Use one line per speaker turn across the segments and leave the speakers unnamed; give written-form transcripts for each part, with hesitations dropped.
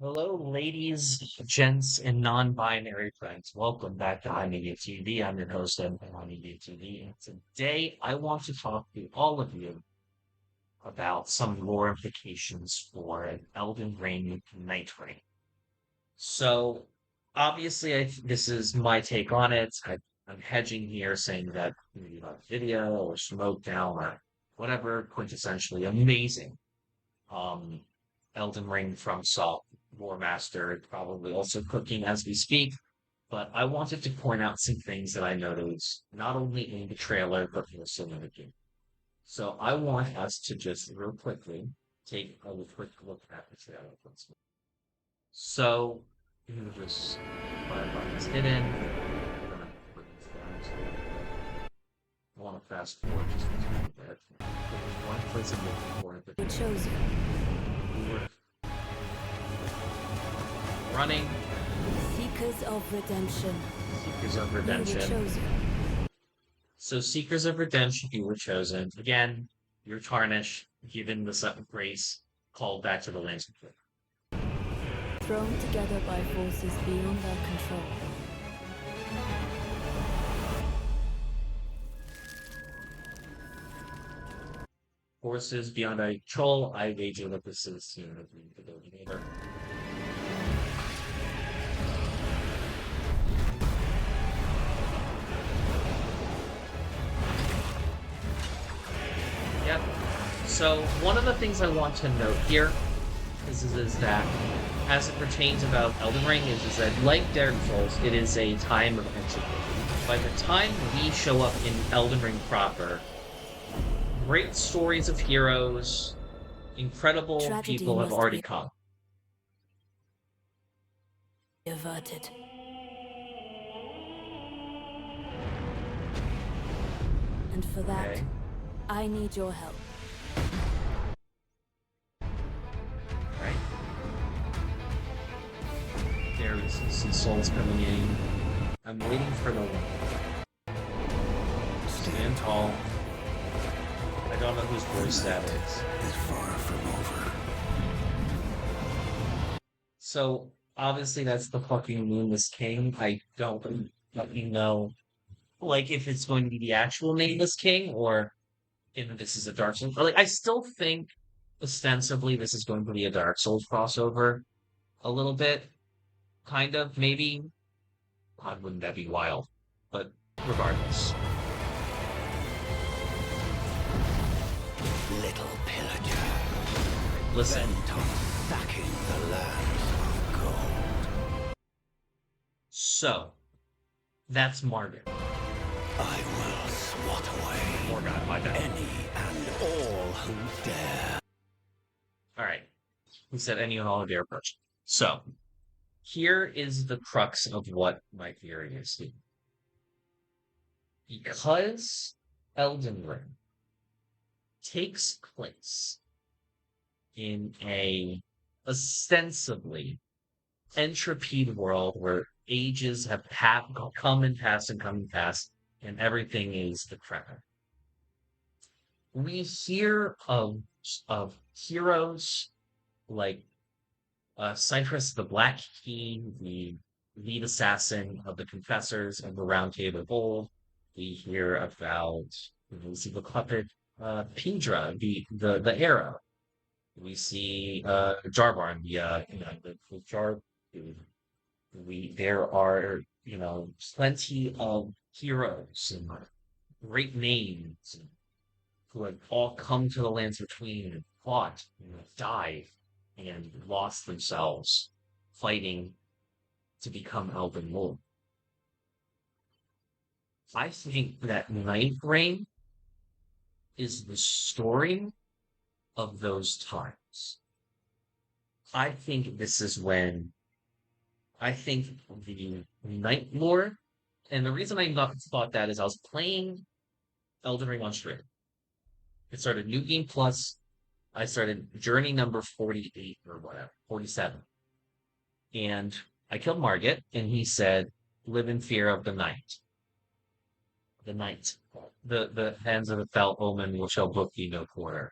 Hello, ladies, gents, and non-binary friends. Welcome back to HIMediaTV. I'm your host, HIMediaTV, and today I want to talk to all of you about some lore implications for an Elden Ring Night Ring. So, obviously, this is my take on it. I'm hedging here, saying that maybe not video or smoke down or whatever, quintessentially amazing. Um, Elden Ring from Salt, War Master, probably also cooking as we speak. But I wanted to point out some things that I noticed, not only in the trailer, but also in the game. So I want us to just real quickly take a quick look at the trailer once more. So you can just my buttons hidden. I'm gonna put this down so I want to fast forward just a bit. One place I'm looking for, but
Chosen.
Running.
Seekers of redemption.
Seekers of
You were
Redemption.
chosen.
So Seekers of Redemption, you were chosen. Again, you're tarnished, given the sudden grace, called back to the lands of Truth.
Thrown together by forces beyond their control.
Forces beyond our control, I wager that this is, the Dominator. Yep. So one of the things I want to note here is that as it pertains about Elden Ring is that like Dark Souls, it is a time of entropy. By the time we show up in Elden Ring proper, great stories of heroes, incredible
Tragedy
people have
must
already
be
come.
averted. And for that,
Okay.
I need your help.
Right? There is some souls coming in. I'm waiting for the stand tall. I don't know whose voice that is
far from over.
So obviously that's the fucking Nameless King. I don't fucking know, like if it's going to be the actual Nameless King or if this is a Dark Souls. Like I still think ostensibly this is going to be a Dark Souls crossover, a little bit, kind of maybe. God, wouldn't that be wild? But regardless,
Little pillager,
listen.
bent on stacking the lands of gold.
So that's Margaret.
I will swat away
Oh God, my bad.
any and all who dare.
All right. Who said any and all of their approach? So here is the crux of what my theory is. Because Elden Ring takes place in a ostensibly entropied world where ages have come and passed and come and passed, and everything is decrepit. We hear of heroes like Cypress the Black Key, the lead assassin of the Confessors and the Round Table of Old. We hear about we see the puppet Pindra, the arrow. We see Jarbarn, the Jar. We there are plenty of heroes and great names who have all come to the lands between and fought and died and lost themselves fighting to become Elven Lord. I think that Night Reign is the story of those times. I think this is when I think the Night Lord, and the reason I not thought that is I was playing Elden Ring on stream. It started New Game Plus. I started journey number 48 or whatever, 47. And I killed Margit, and he said, live in fear of the night. The night. The hands of the fell omen will shall book thee no quarter.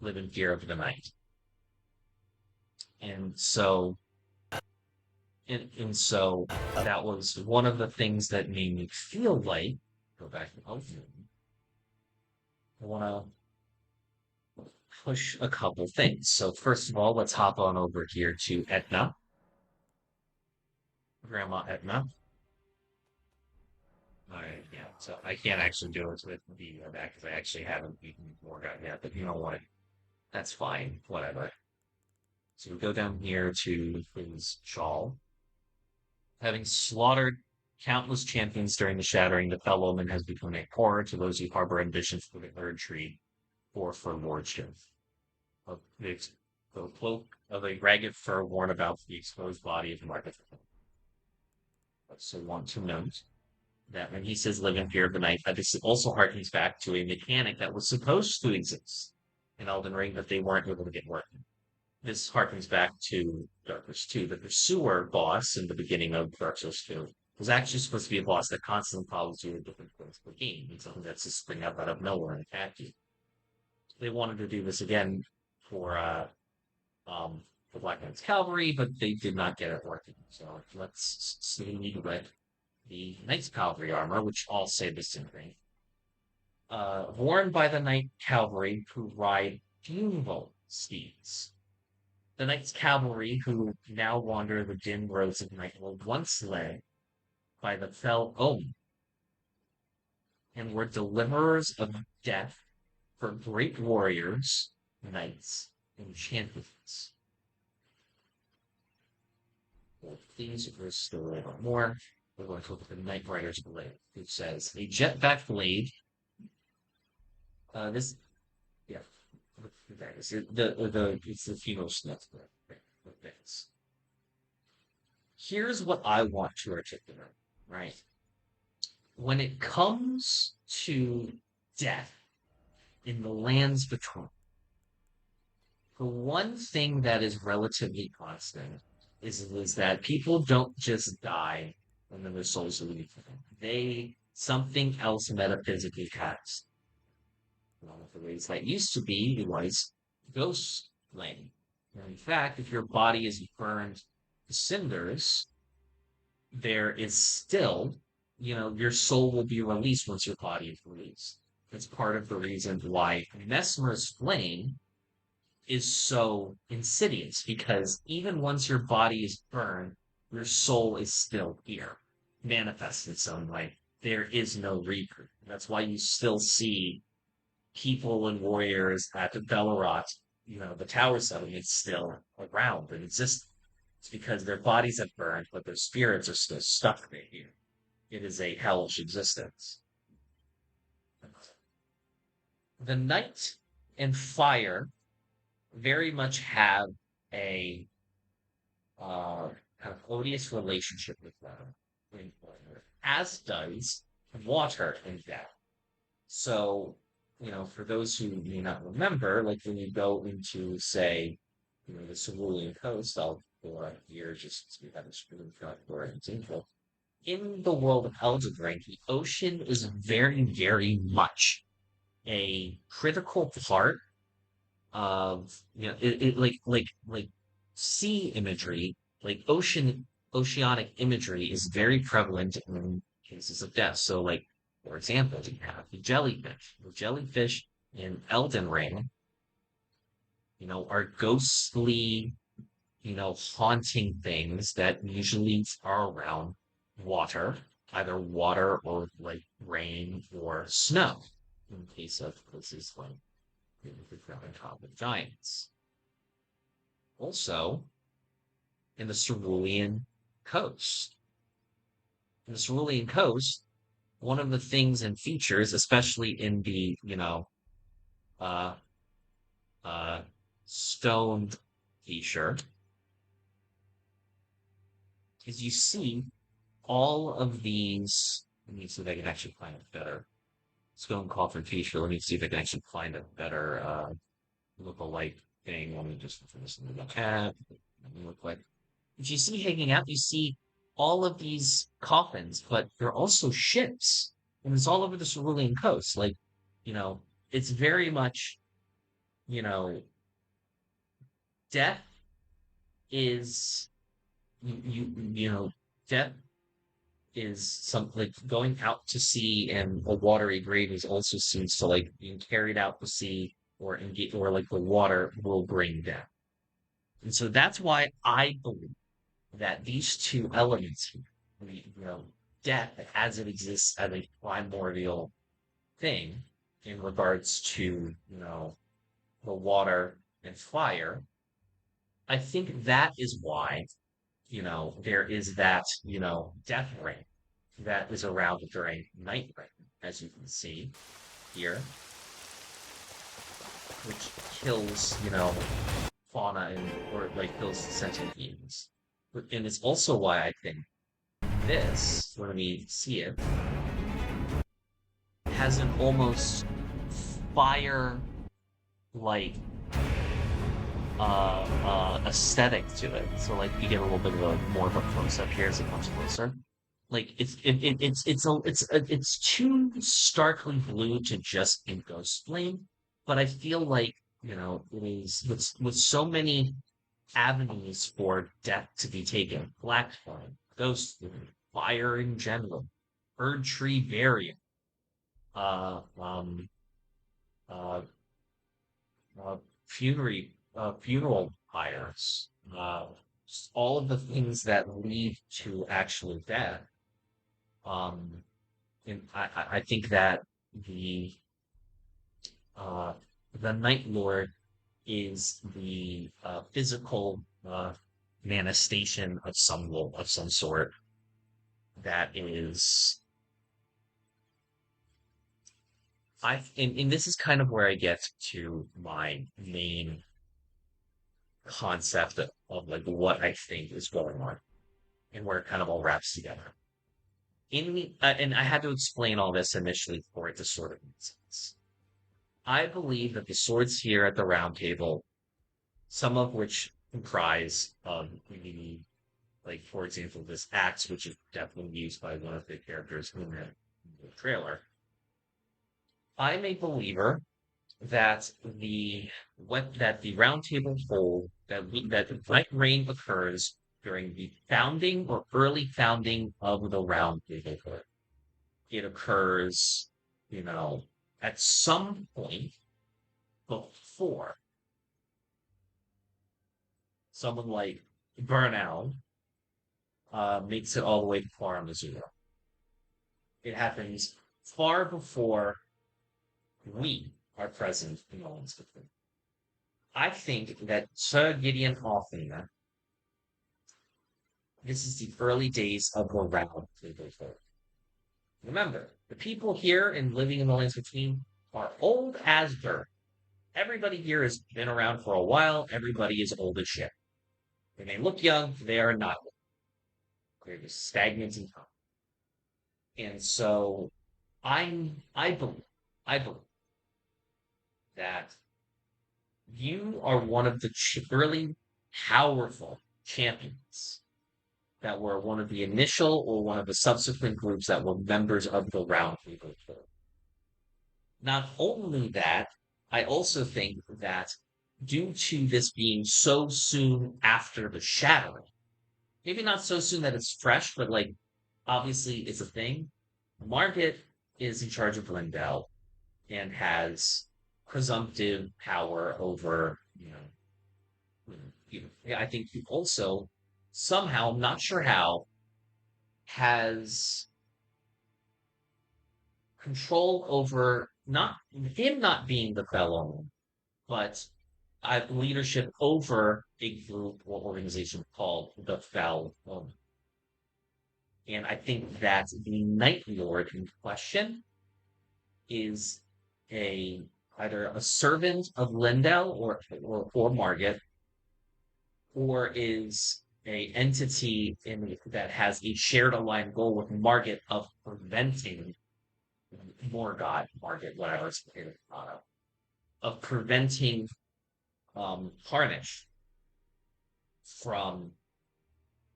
Live in fear of the night. And so And so that was one of the things that made me feel like, go back to I want to push a couple things. So first of all, let's hop on over here to Etna, Grandma Etna. All right, yeah. So I can't actually do it with the back because I actually haven't eaten Morgan yet. But you know what? That's fine. Whatever. So we go down here to his shawl. Having slaughtered countless champions during the Shattering, the Fellowman has become a horror to those who harbor ambitions for the third tree or for lordship. Of the cloak of a ragged fur worn about the exposed body of Martha. So want to note that when he says live in fear of the night, that this also harkens back to a mechanic that was supposed to exist in Elden Ring, but they weren't able to get working. This harkens back to Dark Souls 2. The pursuer boss in the beginning of Dark Souls 2 was actually supposed to be a boss that constantly follows you in different points of the game. It's something that's just spring up out of nowhere and attack you. They wanted to do this again for um the Black Knight's Cavalry, but they did not get it working. So let's see what the Knight's Cavalry armor, which I'll say the same thing. Worn by the Knight Cavalry who ride funeral steeds. The Knight's Cavalry, who now wander the dim roads of night, were once led by the fell Omen, and were deliverers of death for great warriors, knights, and champions. Well, please verse a little bit more. We're going to look at the Knight Rider's Blade, which says a jetback blade. This, yeah, it's the funeral snuff things. Here's what I want to articulate, right? When it comes to death in the lands between, the one thing that is relatively constant is that people don't just die and then their souls leave. Something else metaphysically happens. One of the ways that used to be was ghost land. In fact, if your body is burned to cinders, there is still, your soul will be released once your body is released. That's part of the reason why Mesmer's flame is so insidious, because even once your body is burned, your soul is still here, manifests in its own way. There is no rebirth. That's why you still see people and warriors at the Bellerot, the tower settlement still around and exist. It's because their bodies have burned, but their spirits are still stuck there. It is a hellish existence. The night and fire very much have a kind of odious relationship with them, as does water and death. So, for those who may not remember, like when you go into, say, the Cerulean coast, I'll go out here just so we have a screen shot for an example. In the world of Elden Ring, the ocean is very, very much a critical part of like sea imagery, like oceanic imagery is very prevalent in cases of death. So, like, for example, you have the jellyfish. The jellyfish in Elden Ring, are ghostly, haunting things that usually are around water, either water or like rain or snow, in case of places like the Crown Top of Giants. Also, in the Cerulean Coast. In the Cerulean Coast, one of the things and features, especially in the, uh, stoned feature, is you see all of these. Let me see if I can actually find it better. Stone Coffin feature. Let me see if I can actually find a better look-alike thing. Let me just put this in the tab. Let me look like. If you see hanging out, you see all of these coffins, but they're also ships, and it's all over the Cerulean coast. Like, it's very much, you know, death is you know, death is some like going out to sea, and a watery grave is also seems to like being carried out to sea or engage, or like the water will bring death. And so that's why I believe that these two elements, death as it exists as a primordial thing in regards to, the water and fire, I think that is why, there is that, death ring that is around during night rain, as you can see here, which kills, fauna and or like kills sentient beings. And it's also why I think this, when we see it, has an almost fire like aesthetic to it. So like you get a little bit of a more of a close up here as it comes closer. Like it's too starkly blue to just be ghost flame, but I feel like it is with so many avenues for death to be taken: black flame, ghost flame, fire in general, bird tree burial, uh um uh uh, funeral pyres, just all of the things that lead to actual death. Um, and I think that the uh, the Night Lord is the physical manifestation of some sort that is and this is kind of where I get to my main concept of like what I think is going on and where it kind of all wraps together. And I had to explain all this initially for it to sort of make sense. I believe that the swords here at the round table, some of which comprise the like for example this axe, which is definitely used by one of the characters in the trailer. I'm a believer that the round table hold that Night Reign occurs during the founding or early founding of the round table. It occurs, at some point before someone like Burnout makes it all the way to Karamazoo. It happens far before we are present in the lands between. I think that Sir Gideon Hoffman, this is the early days of the round table. Remember, the people here and living in the lands between are old as dirt. Everybody here has been around for a while. Everybody is old as shit. When they look young, they are not. They're just stagnant in time. And so I believe, I believe that you are one of the early powerful champions that were one of the initial or one of the subsequent groups that were members of the Round Table. Not only that, I also think that due to this being so soon after the shattering, maybe not so soon that it's fresh, but like obviously it's a thing. Margaret is in charge of Lindell and has presumptive power over, yeah, I think he also somehow, not sure how, has control over not him not being the fellow, but leadership over a group or organization called the Fel. And I think that the Night Lord in question is a either a servant of Lindell or Margit, or is a entity that has a shared aligned goal with Margit of preventing Margit, whatever it's of preventing Carnage from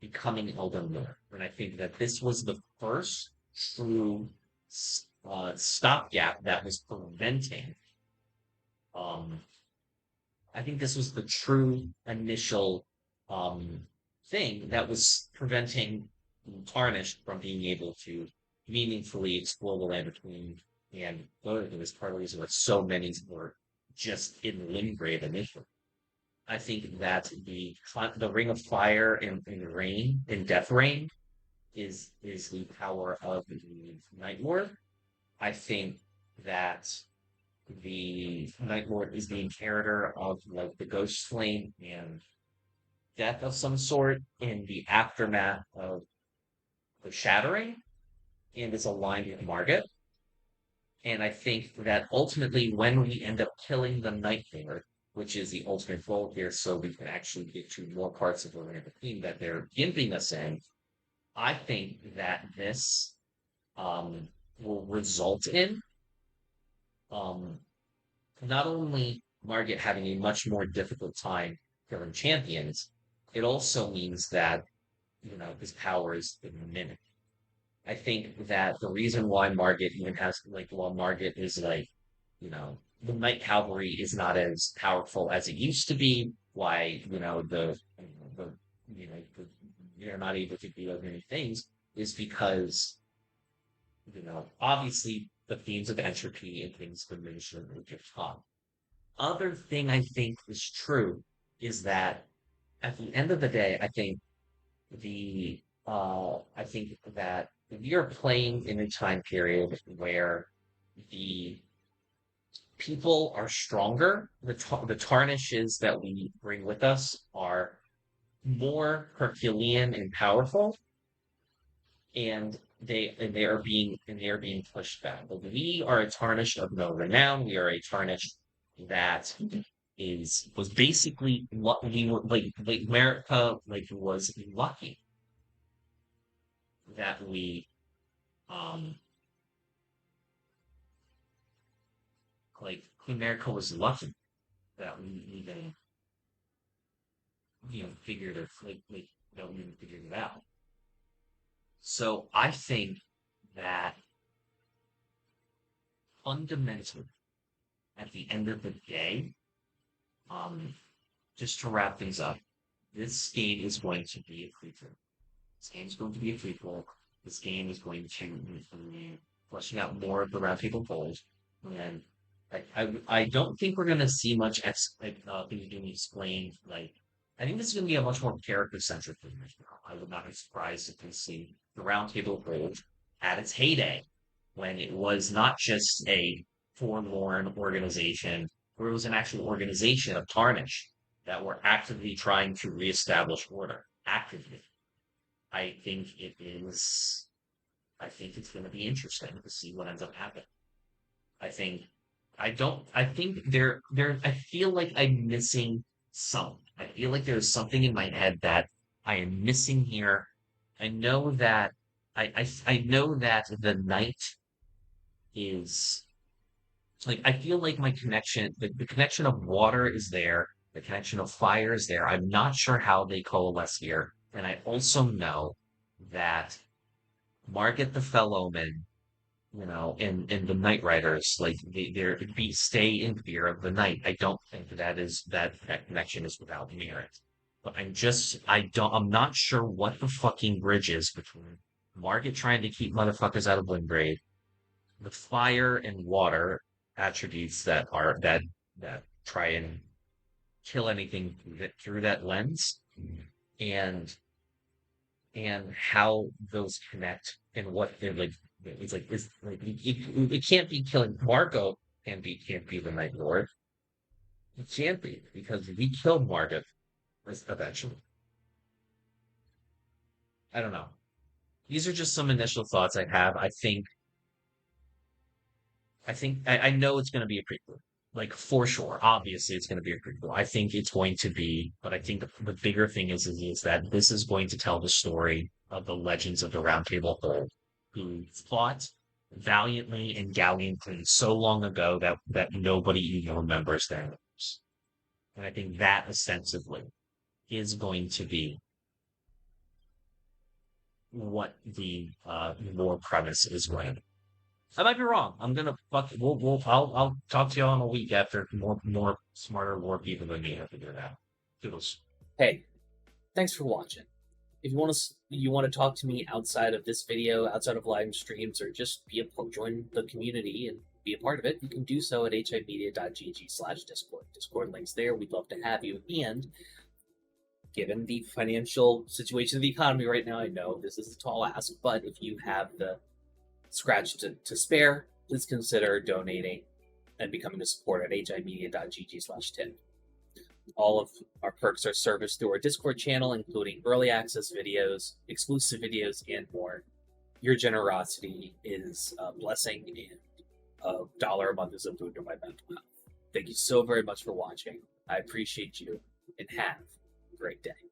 becoming Elden Lord. And I think that this was the first true stopgap that was preventing. Um, I think this was the true initial thing that was preventing Tarnished from being able to meaningfully explore the land between and voted. It was part of the reason why so many were just in Limgrave initially. I think that the Ring of Fire and Rain and Death Rain is the power of the Night Lord. I think that the Night Lord is the inheritor of like the Ghost Flame and death of some sort in the aftermath of the Shattering, and is aligned with Margit. And I think that ultimately, when we end up killing the Night Lord, which is the ultimate goal here, so we can actually get to more parts of the Ring of the Queen that they're giving us in, I think that this um, will result in um, not only Margit having a much more difficult time killing champions, it also means that his power is diminished. I think that the reason why Margit even has while Margit is the Night Cavalry is not as powerful as it used to be. Why the you're not able to do as many things is because obviously the themes of entropy and things diminish and get taught. Other thing I think is true is that at the end of the day, I think that we are playing in a time period where the people are stronger. The tarnishes that we bring with us are more Herculean and powerful, and they are being pushed back. But we are a tarnish of no renown. We are a tarnish that was basically what we were like America was lucky that we um America was lucky that we even figured it that we even figured it out. So I think that fundamentally at the end of the day, um just to wrap things up, this game is going to be a prequel. This game is going to be a prequel. This game is going to be fleshing out more of the Round Table polls, and I don't think we're going to see much things being explained. I think this is going to be a much more character centric thing. I would not be surprised if we see the Round Table polls at its heyday, when it was not just a forlorn organization, where it was an actual organization of Tarnish that were actively trying to reestablish order. Actively. I think it is. I think it's going to be interesting to see what ends up happening. I think. I don't. I think there. I feel like I'm missing some. I feel like there's something in my head that I am missing here. I know that. I know that the night is I feel like my connection, the connection of water is there, the connection of fire is there. I'm not sure how they coalesce here. And I also know that Margaret the Fellowman, and the Night Riders, they're stay in fear of the night. I don't think that connection is without merit. But I'm not sure what the fucking bridge is between Margaret trying to keep motherfuckers out of Limgrave, the fire and water attributes that try and kill anything through that lens, and how those connect and what they're like. It can't be killing Margot. Can't be the Night Lord. It can't be because we killed Margot eventually. I don't know. These are just some initial thoughts I have. I know it's going to be a prequel, for sure. Obviously, it's going to be a prequel. I think it's going to be, but I think the bigger thing is that this is going to tell the story of the legends of the Round Table Hold, who fought valiantly and gallantly so long ago that nobody even remembers their names. And I think that ostensibly is going to be what the more premise is going to be. I might be wrong. I'm gonna fuck. I'll talk to y'all in a week after more smarter, more people than me have figured it out. Toodles.
Hey, thanks for watching. If you want to talk to me outside of this video, outside of live streams, or just join the community and be a part of it, you can do so at himedia.gg/discord. Discord links there. We'd love to have you. And given the financial situation of the economy right now, I know this is a tall ask, but if you have the scratch to spare, please consider donating and becoming a supporter at himedia.gg/tip. All of our perks are serviced through our Discord channel, including early access videos, exclusive videos, and more. Your generosity is a blessing, and $1 a month is a boon to my mental health. Thank you so very much for watching. I appreciate you, and have a great day.